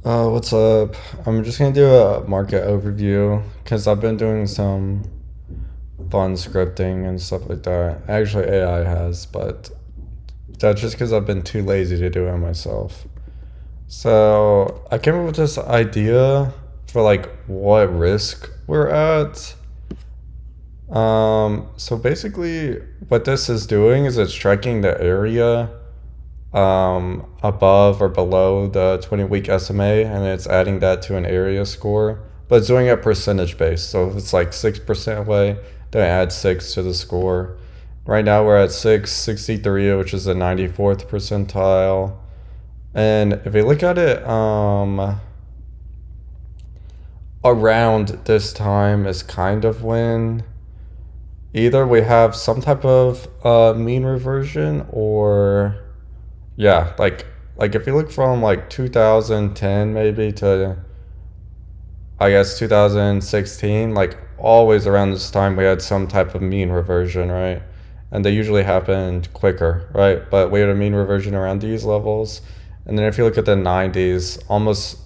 What's up? I'm just gonna do a market overview because I've been doing some fun scripting and stuff like that. Actually, AI has, but that's just because I've been too lazy to do it myself. So I came up with this idea for like what risk we're at. So basically, what this is doing is it's tracking the area above or below the 20-week SMA, and it's adding that to an area score. But it's doing it percentage based. So if it's like 6% away, then add 6 to the score. Right now we're at 663, which is the 94th percentile. And if you look at it, around this time is kind of when either we have some type of mean reversion or yeah, like if you look from like 2010 maybe to I guess 2016, like always around this time we had some type of mean reversion, right? And they usually happened quicker, right? But we had a mean reversion around these levels. And then if you look at the 90s, almost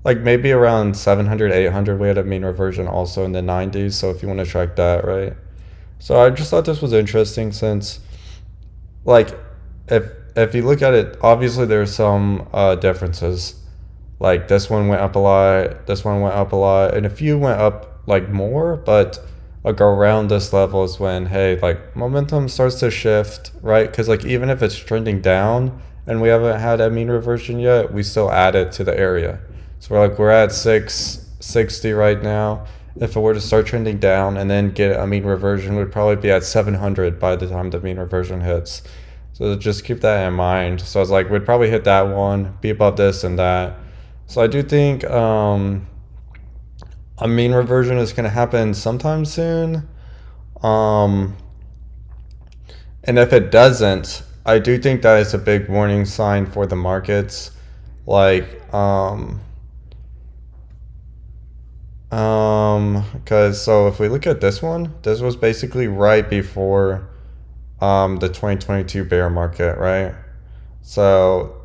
like maybe around 700, 800, we had a mean reversion also in the 90s. So if you want to track that, right? So I just thought this was interesting since like if if you look at it, obviously there's some differences. Like this one went up a lot, this one went up a lot, and a few went up like more, but like around this level is when hey, like momentum starts to shift, right? Because like even if it's trending down and we haven't had a mean reversion yet, we still add it to the area. So we're at 660 right now. If it were to start trending down and then get a mean reversion, we'd probably be at 700 by the time the mean reversion hits. So just keep that in mind. So I was like, we'd probably hit that one, be above this and that. So I do think a mean reversion is going to happen sometime soon. Um, and if it doesn't, I do think that is a big warning sign for the markets. Like, because so if we look at this one, this was basically right before the 2022 bear market, right? So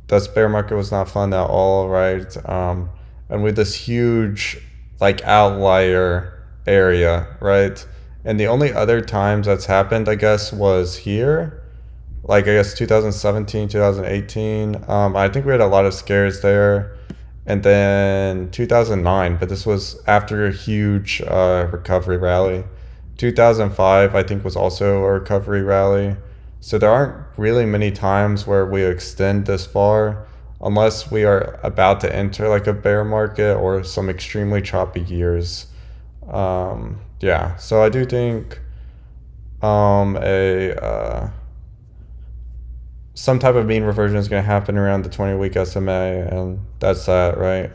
this bear market was not fun at all, right? And with this huge like outlier area, right? And the only other times that's happened, I guess, was here, like I guess 2017, 2018. I think we had a lot of scares there, and then 2009, but this was after a huge recovery rally. 2005, I think, was also a recovery rally. So there aren't really many times where we extend this far unless we are about to enter like a bear market or some extremely choppy years. Yeah, so I do think a some type of mean reversion is going to happen around the 20-week SMA, and that's that, right?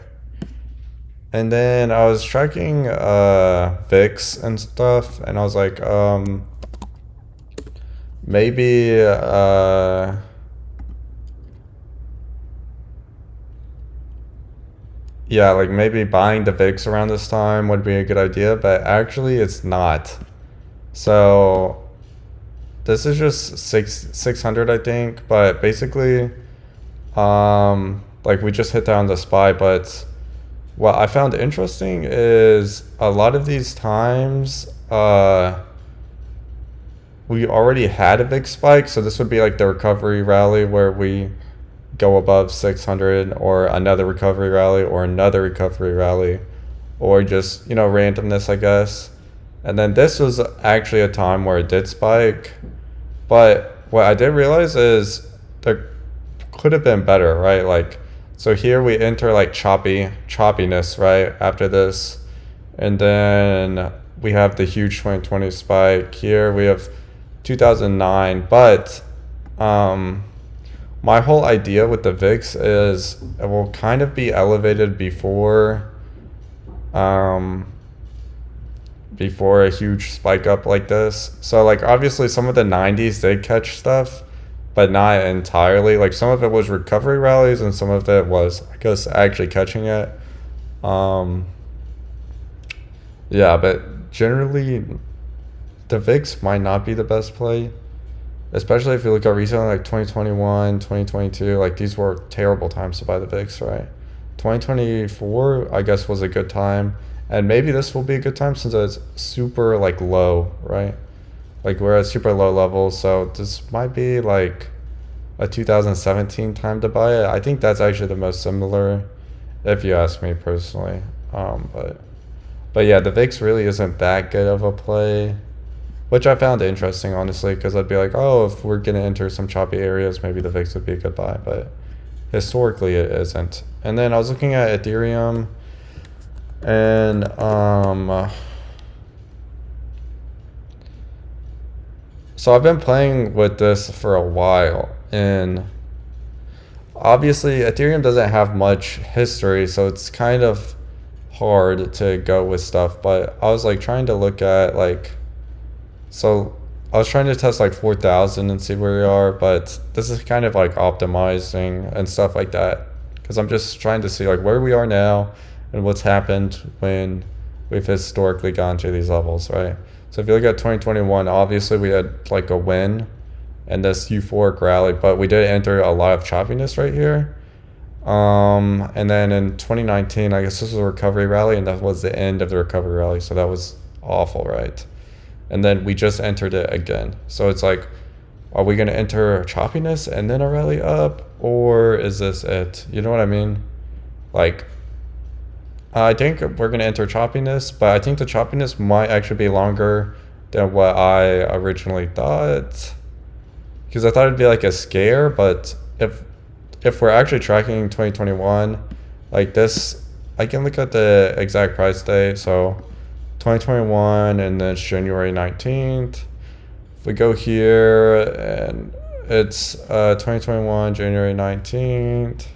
And then I was tracking VIX and stuff, and I was like, maybe yeah, like maybe buying the VIX around this time would be a good idea, but actually it's not. So this is just 600, I think, but basically, like we just hit that on the spy. But what I found interesting is a lot of these times, we already had a big spike, so this would be like the recovery rally where we go above 600, or another recovery rally, or another recovery rally, or just, randomness, I guess. And then this was actually a time where it did spike. But what I did realize is there could have been better, right? Like, so here we enter like choppiness, right? After this. And then we have the huge 2020 spike. Here we have 2009. But my whole idea with the VIX is it will kind of be elevated um, before a huge spike up like this. So like obviously some of the 90s did catch stuff, but not entirely. Like some of it was recovery rallies and some of it was I guess actually catching it. Um, yeah, but generally the VIX might not be the best play, especially if you look at recently like 2021, 2022, like these were terrible times to buy the VIX, right? 2024, I guess, was a good time. And maybe this will be a good time since it's super like low, right? Like we're at super low levels, so this might be like a 2017 time to buy it. I think that's actually the most similar, if you ask me personally. But yeah, the VIX really isn't that good of a play, which I found interesting, honestly, because I'd be like, oh, if we're gonna enter some choppy areas, maybe the VIX would be a good buy, but historically it isn't. And then I was looking at Ethereum, and so I've been playing with this for a while, and obviously Ethereum doesn't have much history, so it's kind of hard to go with stuff. But I was like trying to look at like, so I was trying to test like 4,000 and see where we are, but this is kind of like optimizing and stuff like that, because I'm just trying to see like where we are now and what's happened when we've historically gone to these levels, right? So if you look at 2021, obviously we had like a win and this euphoric rally, but we did enter a lot of choppiness right here. And then in 2019, I guess this was a recovery rally, and that was the end of the recovery rally, so that was awful, right? And then we just entered it again. So it's like, are we going to enter choppiness and then a rally up, or is this it? You know what I mean? Like, I think we're going to enter choppiness, but I think the choppiness might actually be longer than what I originally thought, because I thought it'd be like a scare. But if we're actually tracking 2021 like this, I can look at the exact price date. So 2021, and then it's January 19th. If we go here, and it's 2021 January 19th.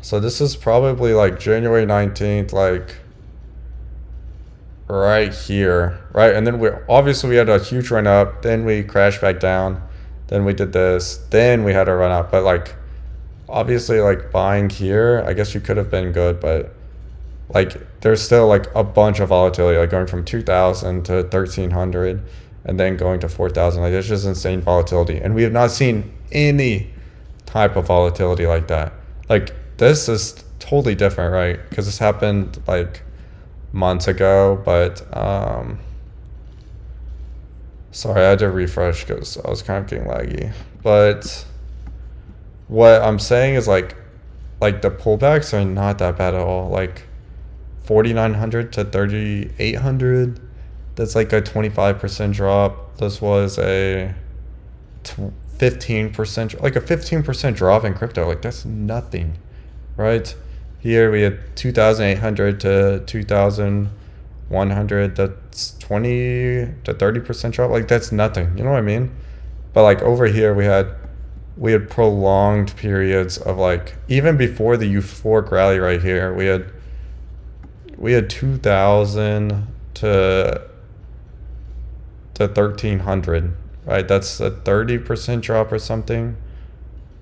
So this is probably like January 19th, like right here, right? And then we had a huge run up, then we crashed back down, then we did this, then we had a run up. But like, obviously, like buying here, I guess you could have been good, but like there's still like a bunch of volatility, like going from 2,000 to 1,300 and then going to 4,000. Like it's just insane volatility, and we have not seen any type of volatility like that. Like this is totally different, right? Because this happened like months ago. But sorry, I had to refresh because I was kind of getting laggy. But what I'm saying is like the pullbacks are not that bad at all. Like 4,900 to 3,800, that's like a 25% drop. This was a 15%, like a 15% drop in crypto. Like that's nothing, right? Here we had 2,800 to 2,100. That's 20 to 30% drop. Like that's nothing. You know what I mean? But like over here we had prolonged periods of like, even before the euphoric rally right here, we had 2,000 to 1,300, right? That's a 30% drop or something.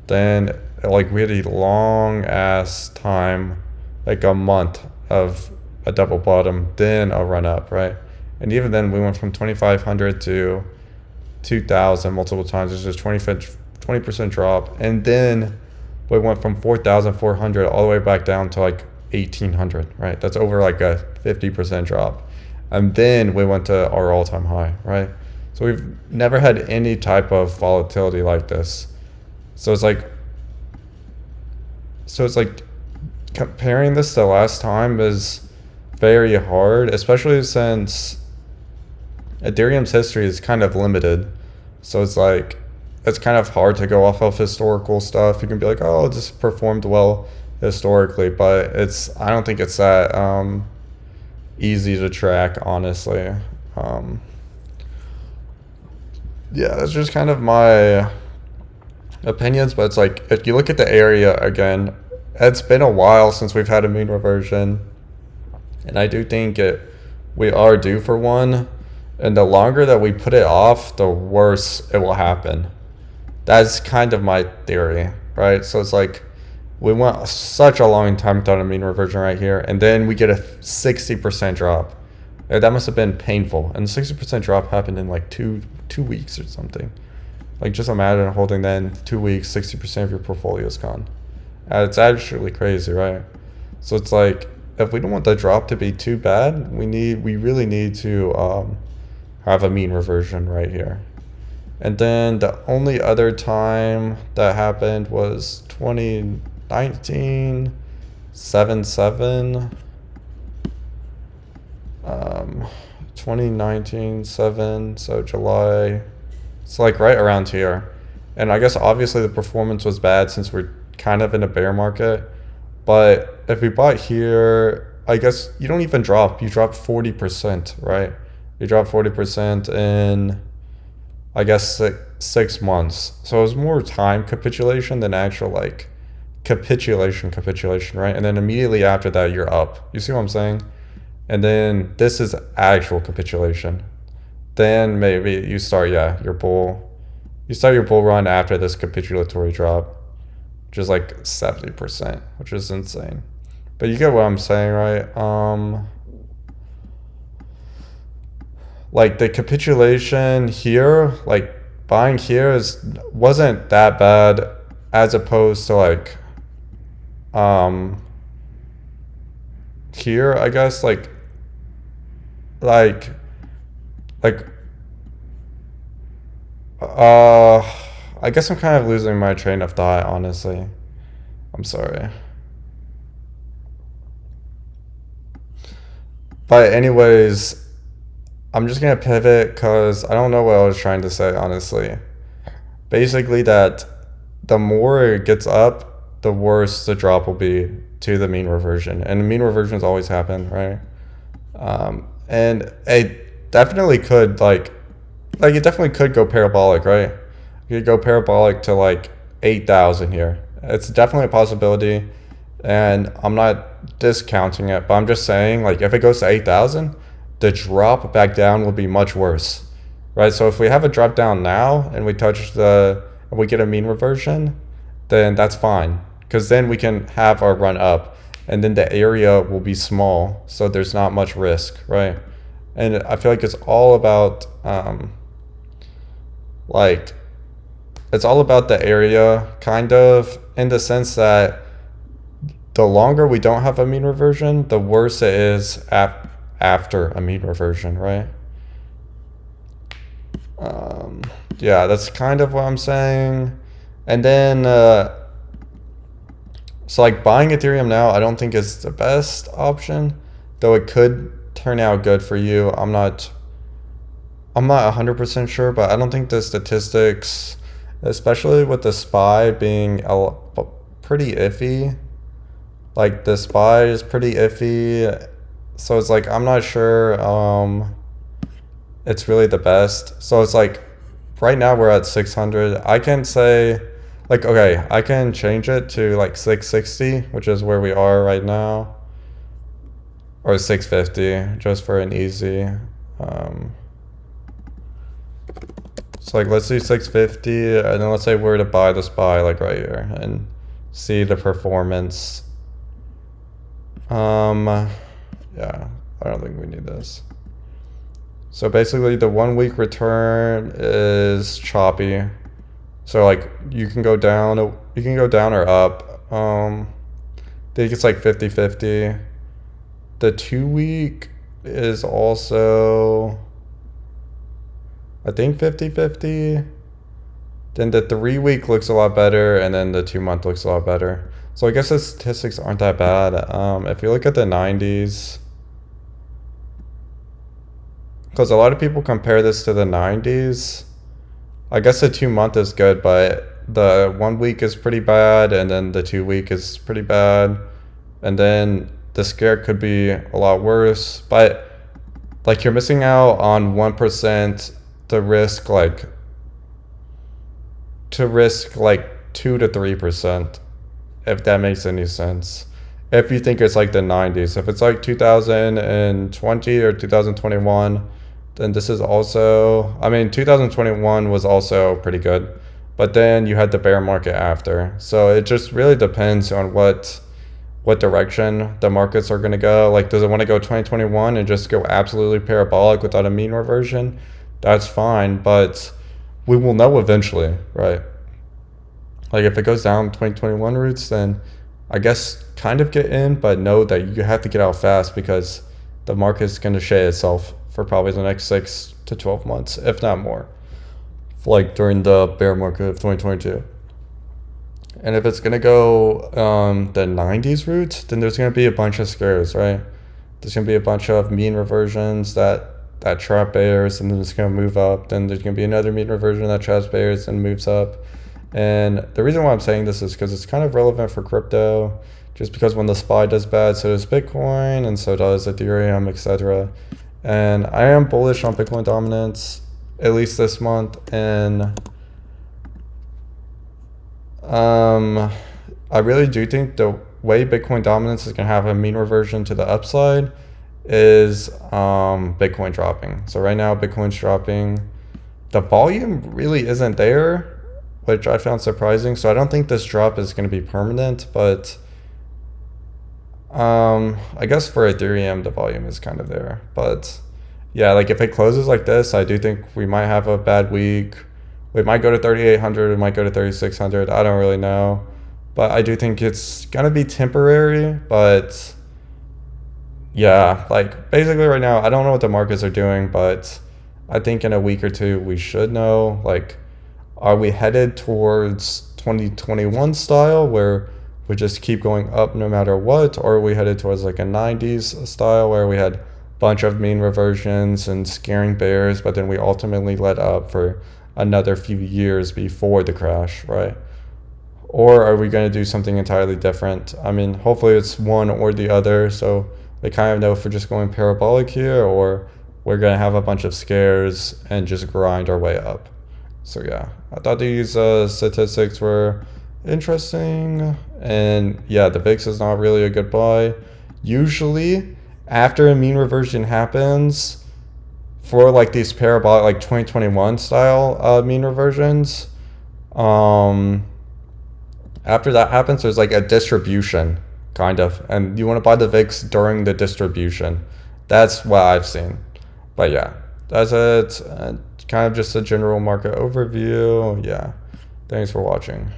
Then like we had a long ass time, like a month of a double bottom, then a run up, right? And even then we went from 2,500 to 2,000 multiple times. It's just 20% drop, and then we went from 4,400 all the way back down to like 1,800, right? That's over like a 50% drop, and then we went to our all-time high, right? So we've never had any type of volatility like this. So it's like comparing this to last time is very hard, especially since Ethereum's history is kind of limited. So it's like, it's kind of hard to go off of historical stuff. You can be like, oh, this performed well historically, but I don't think it's that easy to track, honestly. Yeah, that's just kind of my opinions. But it's like, if you look at the area again, it's been a while since we've had a mean reversion, and I do think we are due for one. And the longer that we put it off, the worse it will happen. That's kind of my theory, right? So it's like, we went such a long time without a mean reversion right here, and then we get a 60% drop. That must have been painful. And the 60% drop happened in like two weeks or something. Like just imagine holding that in 2 weeks, 60% of your portfolio is gone. It's actually crazy, right? So it's like if we don't want the drop to be too bad, we really need to have a mean reversion right here. And then the only other time that happened was 2019, 7-7. 2019, 7, so July. It's like right around here. And I guess obviously the performance was bad since we're kind of in a bear market. But if we bought here, I guess you don't even drop. You drop 40%, right? You drop 40% in, I guess, 6 months. So it was more time capitulation than actual like capitulation, right? And then immediately after that, you're up. You see what I'm saying? And then this is actual capitulation. Then maybe you start, yeah, your bull. You start your bull run after this capitulatory drop, which is like 70%, which is insane. But you get what I'm saying, right? Like the capitulation here, like buying here wasn't that bad as opposed to like here, I guess, like like I guess I'm kind of losing my train of thought, honestly. I'm sorry. But anyways, I'm just gonna pivot because I don't know what I was trying to say, honestly. Basically that the more it gets up, the worse the drop will be to the mean reversion. And the mean reversions always happen, right? And it definitely could it definitely could go parabolic, right? You could go parabolic to like 8,000 here. It's definitely a possibility, and I'm not discounting it, but I'm just saying, like, if it goes to 8,000, the drop back down will be much worse, right? So if we have a drop down now and we we get a mean reversion, then that's fine, because then we can have our run up, and then the area will be small, so there's not much risk, right? And I feel like it's all about it's all about the area, kind of, in the sense that the longer we don't have a mean reversion, the worse it is after a mean reversion, right? Yeah, that's kind of what I'm saying. And then so like buying Ethereum now, I don't think is the best option, though it could turn out good for you. I'm not 100% sure, but I don't think the statistics, especially with the SPY being pretty iffy, like the SPY is pretty iffy, so it's like I'm not sure it's really the best. So it's like right now we're at 600. I can say, like, okay, I can change it to like 660, which is where we are right now, or 650, just for an easy. So like let's do 650, and then let's say we're to buy the SPY like right here and see the performance. Yeah, I don't think we need this. So basically the 1 week return is choppy. So like you can go down or up. I think it's like 50-50. The 2 week is also, I think, 50-50. Then the 3 week looks a lot better, and then the 2 month looks a lot better. So I guess the statistics aren't that bad. If you look at the 90s, because a lot of people compare this to the 90s, I guess the 2 month is good, but the 1 week is pretty bad, and then the 2 week is pretty bad, and then the scare could be a lot worse. But like you're missing out on 1% to risk like 2 to 3%, if that makes any sense. If you think it's like the 90s, if it's like 2020 or 2021, then this is also, I mean, 2021 was also pretty good, but then you had the bear market after. So it just really depends on what direction the markets are going to go. Like, does it want to go 2021 and just go absolutely parabolic without a mean reversion? That's fine, but we will know eventually, right? Like if it goes down 2021 routes, then I guess kind of get in, but know that you have to get out fast because the market's going to shade itself for probably the next 6 to 12 months, if not more, like during the bear market of 2022. And if it's going to go the 90s route, then there's going to be a bunch of scares, right? There's going to be a bunch of mean reversions that trap bears, and then it's going to move up. Then there's going to be another mean reversion that traps bears and moves up. And the reason why I'm saying this is because it's kind of relevant for crypto, just because when the SPY does bad, so does Bitcoin, and so does Ethereum, etc. And I am bullish on Bitcoin dominance, at least this month. And I really do think the way Bitcoin dominance is going to have a mean reversion to the upside is Bitcoin dropping. So right now, Bitcoin's dropping. The volume really isn't there, which I found surprising. So I don't think this drop is going to be permanent, but I guess for Ethereum, the volume is kind of there. But yeah, like if it closes like this, I do think we might have a bad week. We might go to 3,800, we might go to 3,600. I don't really know. But I do think it's going to be temporary. But yeah, like basically right now, I don't know what the markets are doing, but I think in a week or two, we should know. Like, are we headed towards 2021 style where we just keep going up no matter what? Or are we headed towards like a 90s style where we had a bunch of mean reversions and scaring bears, but then we ultimately let up for another few years before the crash, right? Or are we going to do something entirely different? I mean, hopefully it's one or the other. So we kind of know if we're just going parabolic here or we're going to have a bunch of scares and just grind our way up. So yeah, I thought these statistics were interesting. And yeah, the VIX is not really a good buy. Usually, after a mean reversion happens, for like these parabolic, like 2021 style mean reversions, after that happens, there's like a distribution, kind of. And you want to buy the VIX during the distribution. That's what I've seen. But yeah, that's it. Kind of just a general market overview. Yeah. Thanks for watching.